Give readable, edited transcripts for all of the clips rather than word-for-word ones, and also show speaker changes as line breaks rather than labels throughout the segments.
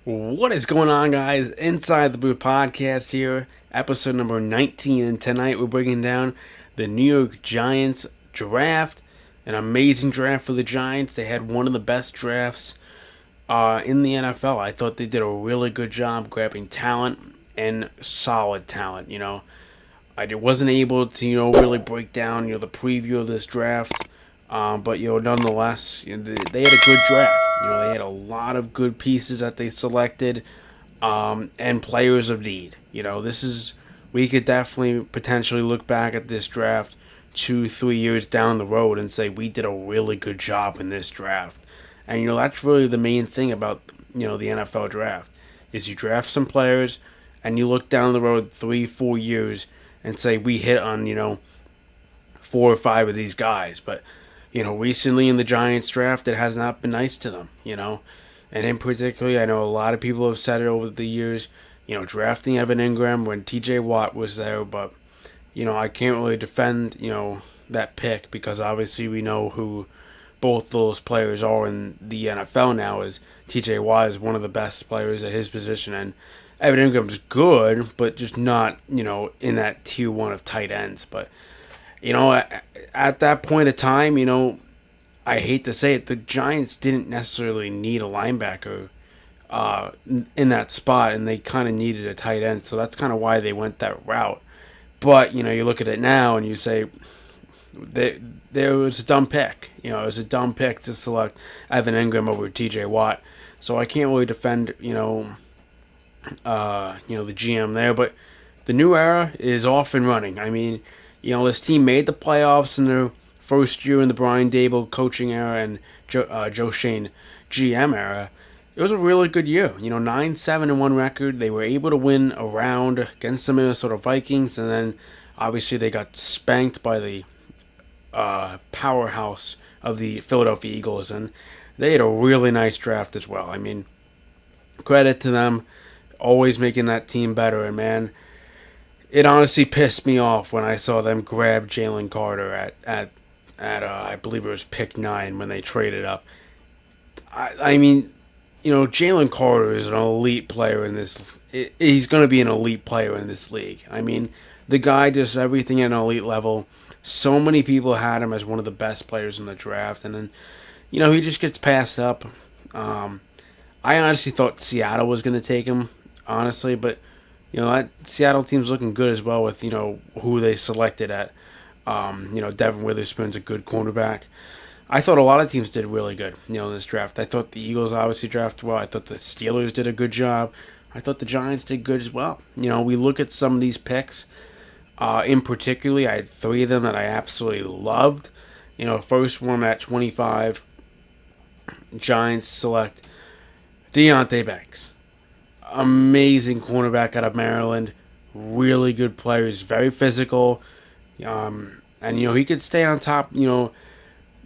What is going on, guys? Inside the Booth podcast here, episode number 19. And tonight we're breaking down the New York Giants draft. An amazing draft for the Giants. They had one of the best drafts in the NFL. I thought they did a really good job grabbing talent and solid talent. I wasn't able to, really break down, the preview of this draft. But nonetheless, they had a good draft. They had a lot of good pieces that they selected, and players of need. We could definitely potentially look back at this draft 2-3 years down the road and say we did a really good job in this draft. And that's really the main thing about the NFL draft is you draft some players and you look down the road 3-4 years and say we hit on 4 or 5 of these guys, but recently in the Giants draft, it has not been nice to them, And in particular, I know a lot of people have said it over the years, drafting Evan Ingram when TJ Watt was there, but, I can't really defend, that pick because obviously we know who both those players are in the NFL now. Is TJ Watt is one of the best players at his position, and Evan Ingram's good, but just not, in that tier one of tight ends, but at that point of time, I hate to say it, the Giants didn't necessarily need a linebacker in that spot, and they kind of needed a tight end, so that's kind of why they went that route. But, you look at it now and you say, there was a dumb pick. It was a dumb pick to select Evan Ingram over TJ Watt, so I can't really defend, the GM there, but the new era is off and running. I mean, this team made the playoffs in their first year in the Brian Dable coaching era and Joe Shane GM era. It was a really good year. 9-7-1 record. They were able to win a round against the Minnesota Vikings, and then obviously they got spanked by the powerhouse of the Philadelphia Eagles, and they had a really nice draft as well. I mean, credit to them, always making that team better, and man, it honestly pissed me off when I saw them grab Jalen Carter at I believe it was pick 9 when they traded up. I mean, Jalen Carter is an elite player in this. He's going to be an elite player in this league. I mean, the guy does everything at an elite level. So many people had him as one of the best players in the draft, and then, he just gets passed up. I honestly thought Seattle was going to take him, honestly, but that Seattle team's looking good as well with, who they selected at. Devin Witherspoon's a good cornerback. I thought a lot of teams did really good, in this draft. I thought the Eagles obviously drafted well. I thought the Steelers did a good job. I thought the Giants did good as well. We look at some of these picks. In particular, I had 3 of them that I absolutely loved. First one at 25, Giants select Deonte Banks. Amazing cornerback out of Maryland. Really good player. He's very physical. And, he could stay on top, the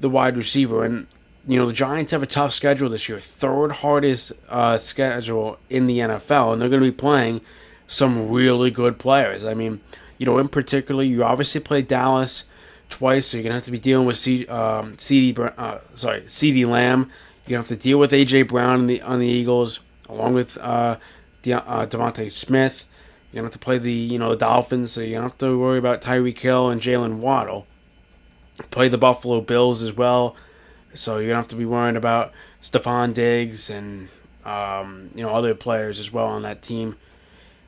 wide receiver. And, the Giants have a tough schedule this year. Third hardest schedule in the NFL. And they're going to be playing some really good players. I mean, in particular, you obviously play Dallas twice. So you're going to have to be dealing with CeeDee Lamb. You're going to have to deal with A.J. Brown on the Eagles, along with Devontae Smith. You're going to have to play the Dolphins, so you don't have to worry about Tyreek Hill and Jalen Waddle. Play the Buffalo Bills as well, so you're going to have to be worrying about Stephon Diggs and other players as well on that team.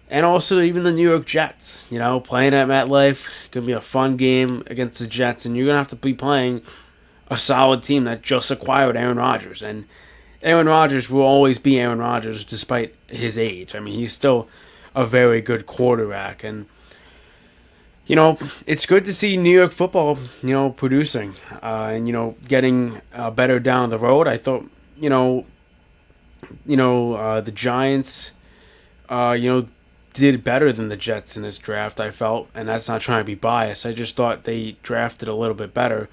And also even the New York Jets, playing at MetLife. It's going to be a fun game against the Jets, and you're going to have to be playing a solid team that just acquired Aaron Rodgers. And Aaron Rodgers will always be Aaron Rodgers despite his age. I mean, he's still a very good quarterback, and it's good to see New York football producing and getting better down the road. I thought the Giants did better than the Jets in this draft, I felt, and that's not trying to be biased. I just thought they drafted a little bit better.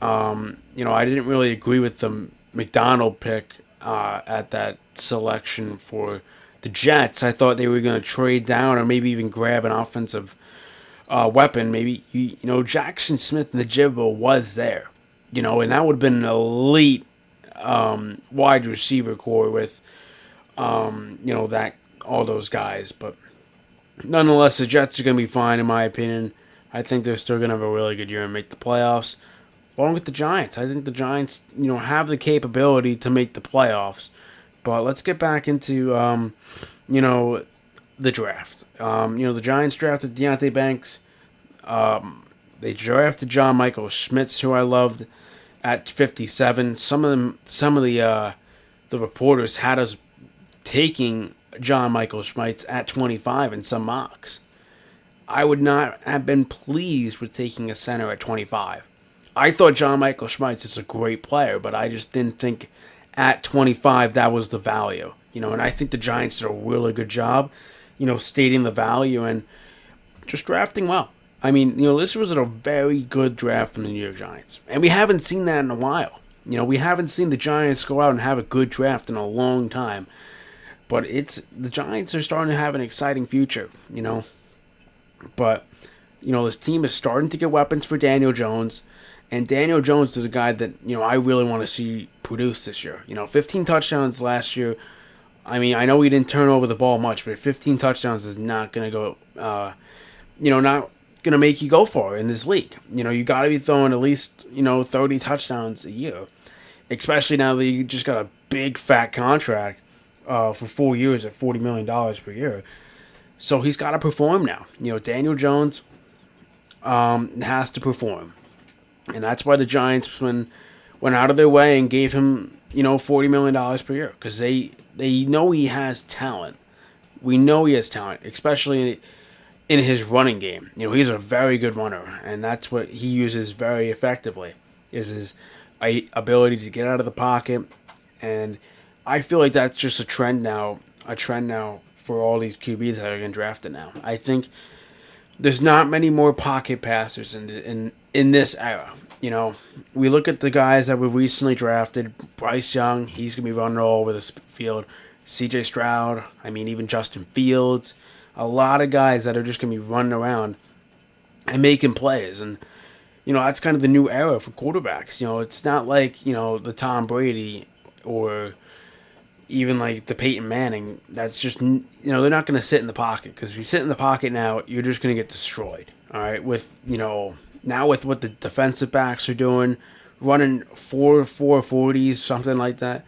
I didn't really agree with the McDonald pick at that selection for the Jets. I thought they were going to trade down or maybe even grab an offensive weapon. Maybe, Jackson Smith and the Jibbo was there, and that would have been an elite wide receiver core with That all those guys. But nonetheless, the Jets are going to be fine, in my opinion. I think they're still going to have a really good year and make the playoffs. Along with the Giants, I think the Giants, have the capability to make the playoffs. But let's get back into, the draft. The Giants drafted Deontay Banks. They drafted John Michael Schmitz, who I loved, at 57. Some of the reporters had us taking John Michael Schmitz at 25 in some mocks. I would not have been pleased with taking a center at 25. I thought John Michael Schmitz is a great player, but I just didn't think at 25 that was the value. And I think the Giants did a really good job, stating the value and just drafting well. I mean, this was a very good draft from the New York Giants. And we haven't seen that in a while. We haven't seen the Giants go out and have a good draft in a long time. But the Giants are starting to have an exciting future, But, this team is starting to get weapons for Daniel Jones. And Daniel Jones is a guy that, I really want to see produce this year. 15 touchdowns last year. I mean, I know he didn't turn over the ball much, but 15 touchdowns is not going to go, not going to make you go far in this league. You got to be throwing at least, 30 touchdowns a year. Especially now that you just got a big, fat contract for 4 years at $40 million per year. So he's got to perform now. Daniel Jones has to perform. And that's why the Giants went out of their way and gave him, $40 million per year. Because they know he has talent. We know he has talent, especially in his running game. He's a very good runner. And that's what he uses very effectively, is his ability to get out of the pocket. And I feel like that's just a trend now for all these QBs that are getting drafted now. I think there's not many more pocket passers in this era. We look at the guys that were recently drafted. Bryce Young, he's going to be running all over the field. CJ Stroud, even Justin Fields. A lot of guys that are just going to be running around and making plays. And, that's kind of the new era for quarterbacks. It's not like, the Tom Brady or even like the Peyton Manning. That's just, they're not going to sit in the pocket. Because if you sit in the pocket now, you're just going to get destroyed. All right, with, now with what the defensive backs are doing, running 4.40s, something like that.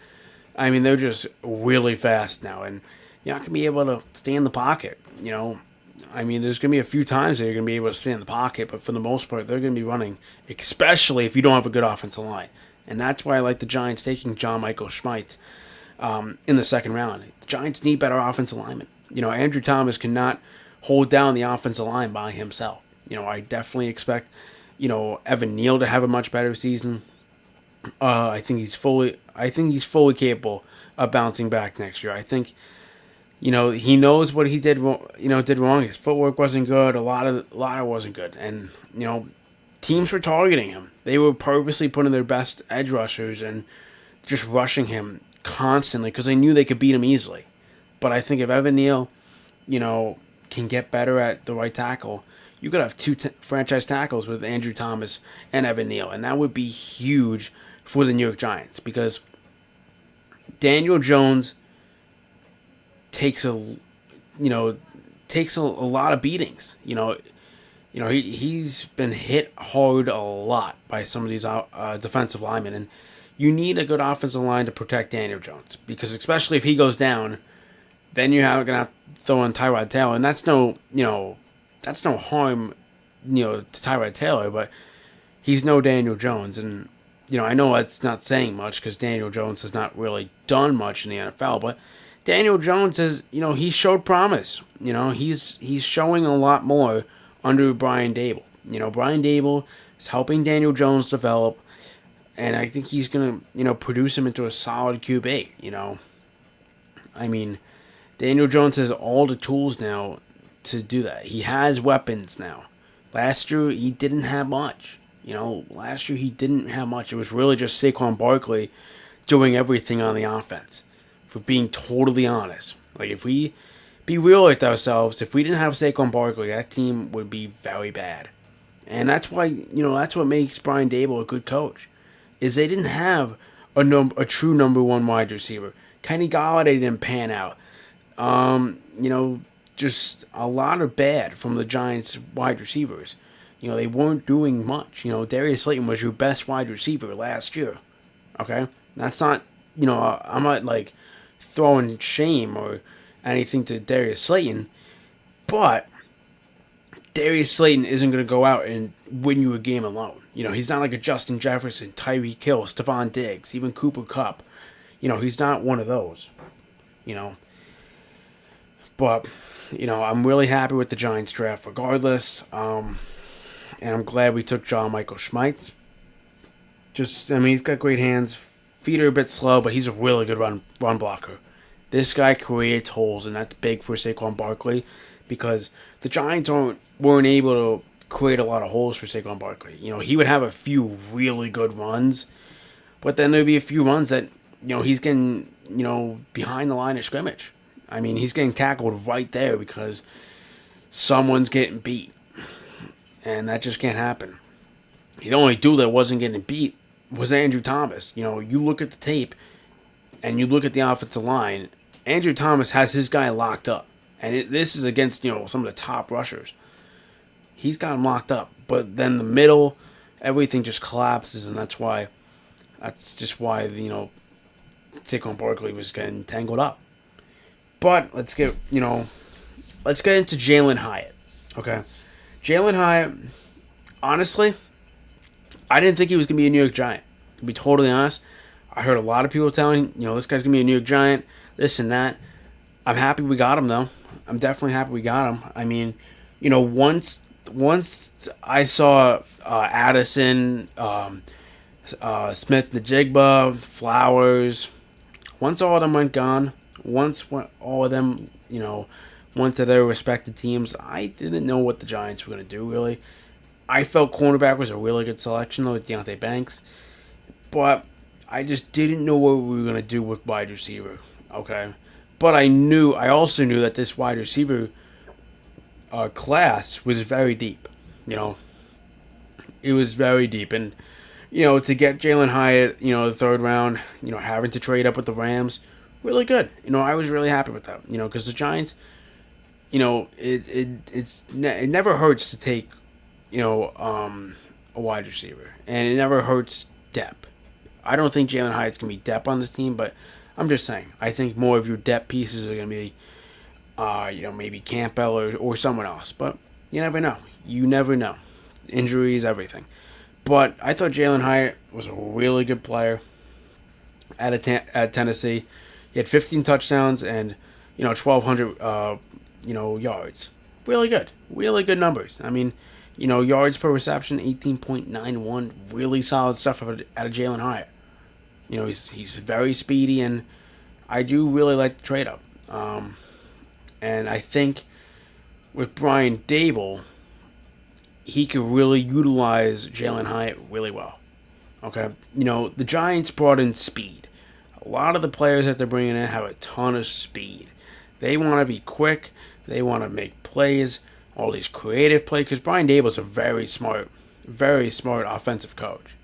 They're just really fast now, and you're not going to be able to stay in the pocket, There's going to be a few times that you're going to be able to stay in the pocket, but for the most part, they're going to be running, especially if you don't have a good offensive line. And that's why I like the Giants taking John Michael Schmitz in the second round. The Giants need better offensive linemen. Andrew Thomas cannot hold down the offensive line by himself. I definitely expect, Evan Neal to have a much better season. I think he's fully capable of bouncing back next year. I think, he knows what he did wrong. His footwork wasn't good. A lot of it wasn't good, and teams were targeting him. They were purposely putting their best edge rushers and just rushing him constantly because they knew they could beat him easily. But I think if Evan Neal, can get better at the right tackle, you could have two franchise tackles with Andrew Thomas and Evan Neal, and that would be huge for the New York Giants because Daniel Jones takes a lot of beatings. He's been hit hard a lot by some of these defensive linemen, and you need a good offensive line to protect Daniel Jones because especially if he goes down, then you're going to have to throw in Tyrod Taylor, and that's no harm, to Tyrod Taylor, but he's no Daniel Jones, and I know that's not saying much because Daniel Jones has not really done much in the NFL, but Daniel Jones has, he showed promise. He's showing a lot more under Brian Dable. Brian Dable is helping Daniel Jones develop, and I think he's gonna, produce him into a solid QB. Daniel Jones has all the tools now to do that. He has weapons now. Last year, he didn't have much. It was really just Saquon Barkley doing everything on the offense. For being totally honest. Like, if we be real with ourselves, if we didn't have Saquon Barkley, that team would be very bad. And that's why, that's what makes Brian Dable a good coach. Is they didn't have a true number one wide receiver. Kenny Galladay didn't pan out. Just a lot of bad from the Giants wide receivers. They weren't doing much. Darius Slayton was your best wide receiver last year. Okay? That's not, I'm not like throwing shame or anything to Darius Slayton, but Darius Slayton isn't going to go out and win you a game alone. He's not like a Justin Jefferson, Tyreek Hill, Stephon Diggs, even Cooper Kupp. He's not one of those. But, I'm really happy with the Giants draft regardless. And I'm glad we took John Michael Schmeitz. He's got great hands. Feet are a bit slow, but he's a really good run blocker. This guy creates holes, and that's big for Saquon Barkley because the Giants weren't able to create a lot of holes for Saquon Barkley. He would have a few really good runs, but then there'd be a few runs that, he's getting, behind the line of scrimmage. He's getting tackled right there because someone's getting beat, and that just can't happen. The only dude that wasn't getting beat was Andrew Thomas. You look at the tape, and you look at the offensive line, Andrew Thomas has his guy locked up. And this is against, some of the top rushers. He's got him locked up. But then the middle, everything just collapses, and that's just why, Saquon Barkley was getting tangled up. But let's get into Jalen Hyatt. Okay? Jalen Hyatt, honestly, I didn't think he was going to be a New York Giant. To be totally honest, I heard a lot of people telling, this guy's going to be a New York Giant, this and that. I'm happy we got him, though. I'm definitely happy we got him. Once I saw Addison, Smith-Njigba, Flowers, once all of them went gone, once all of them, went to their respective teams, I didn't know what the Giants were going to do, really. I felt cornerback was a really good selection, though, with Deonte Banks. But I just didn't know what we were going to do with wide receiver. Okay? But I also knew that this wide receiver class was very deep. It was very deep. And, to get Jalen Hyatt, the third round, having to trade up with the Rams, really good. I was really happy with that. Because the Giants, it never hurts to take, a wide receiver. And it never hurts depth. I don't think Jalen Hyatt's going to be depth on this team, but I'm just saying. I think more of your depth pieces are going to be, maybe Campbell or someone else. But you never know. You never know. Injuries, everything. But I thought Jalen Hyatt was a really good player at Tennessee. He had 15 touchdowns and, 1,200, yards. Really good. Really good numbers. Yards per reception, 18.91. Really solid stuff out of Jalen Hyatt. He's very speedy, and I do really like the trade-up. And I think with Brian Dable, he could really utilize Jalen Hyatt really well. Okay? The Giants brought in speed. A lot of the players that they're bringing in have a ton of speed. They want to be quick. They want to make plays. All these creative plays. Because Brian Dable's a very smart offensive coach.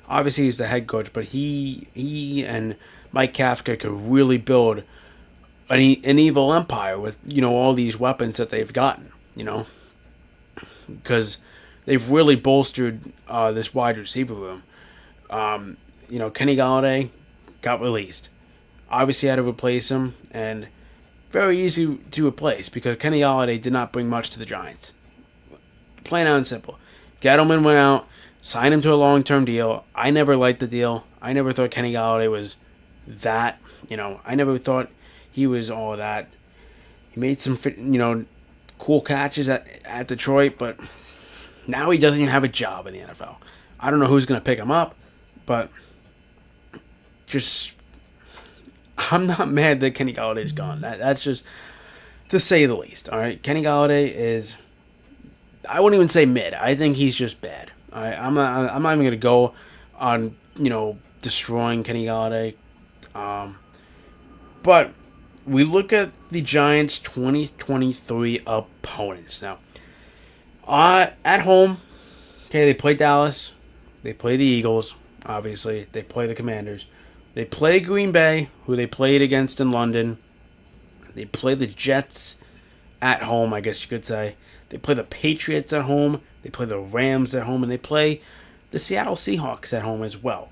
Obviously he's the head coach, but he and Mike Kafka could really build an evil empire with, all these weapons that they've gotten, because they've really bolstered this wide receiver room. Kenny Galladay got released. Obviously had to replace him, and very easy to replace because Kenny Galladay did not bring much to the Giants. Plain out and simple. Gettleman went out, signed him to a long-term deal. I never liked the deal. I never thought Kenny Galladay was that. I never thought he was all that. He made some, cool catches at Detroit, but now he doesn't even have a job in the NFL. I don't know who's going to pick him up, but I'm not mad that Kenny Galladay's gone. That's just, to say the least, all right? Kenny Galladay is, I wouldn't even say mid. I think he's just bad. All right? I'm not even going to go on, destroying Kenny Galladay. But we look at the Giants' 2023 opponents. Now, at home, okay, they play Dallas. They play the Eagles, obviously. They play the Commanders. They play Green Bay, who they played against in London. They play the Jets at home, I guess you could say. They play the Patriots at home. They play the Rams at home. And they play the Seattle Seahawks at home as well.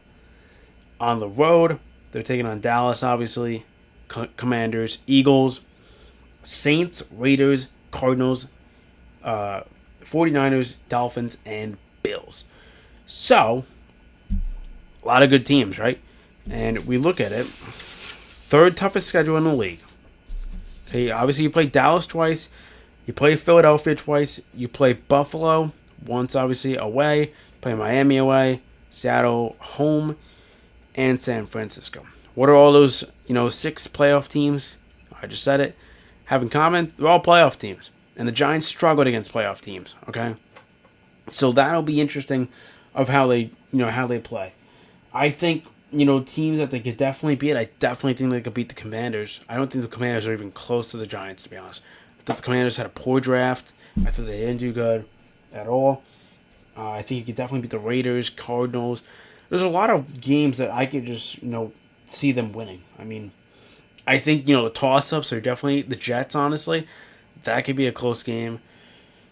On the road, they're taking on Dallas, obviously. Commanders, Eagles, Saints, Raiders, Cardinals, 49ers, Dolphins, and Bills. So, a lot of good teams, right? And we look at it. Third toughest schedule in the league. Okay, obviously you play Dallas twice. You play Philadelphia twice. You play Buffalo once, obviously, away. You play Miami away. Seattle home. And San Francisco. What are all those, 6 playoff teams? I just said it. Have in common, they're all playoff teams. And the Giants struggled against playoff teams, okay? So that'll be interesting of how they play. I think, teams that they could definitely beat, I definitely think they could beat the Commanders. I don't think the Commanders are even close to the Giants, to be honest. I thought the Commanders had a poor draft. I thought they didn't do good at all. I think you could definitely beat the Raiders, Cardinals. There's a lot of games that I could just, see them winning. I mean, I think, the toss-ups are definitely the Jets, honestly. That could be a close game.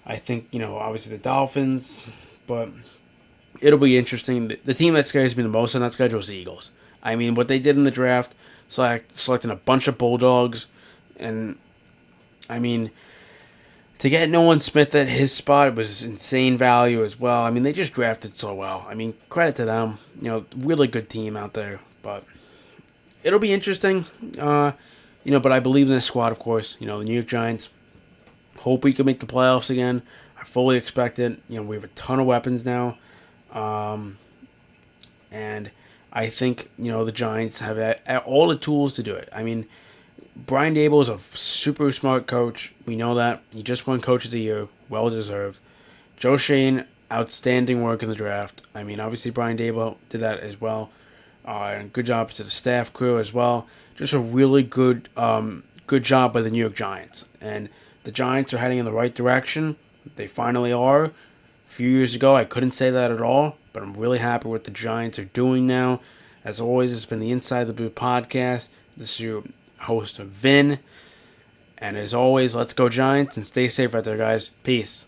I think, obviously the Dolphins, but it'll be interesting. The team that scares me the most on that schedule is the Eagles. I mean, what they did in the draft, selecting a bunch of Bulldogs, and, I mean, to get Nolan Smith at his spot was insane value as well. I mean, they just drafted so well. I mean, credit to them. Really good team out there. But it'll be interesting. But I believe in this squad, of course. The New York Giants. Hope we can make the playoffs again. I fully expect it. We have a ton of weapons now. And I think, the Giants have all the tools to do it. I mean, Brian Dable is a super smart coach. We know that. He just won Coach of the Year. Well deserved. Joe Shane, outstanding work in the draft. I mean, obviously Brian Dable did that as well. And good job to the staff crew as well. Just a really good job by the New York Giants. And the Giants are heading in the right direction. They finally are. A few years ago, I couldn't say that at all. But I'm really happy with what the Giants are doing now. As always, it's been the Inside the Blue podcast. This is your host, Vin. And as always, let's go Giants and stay safe out there, guys. Peace.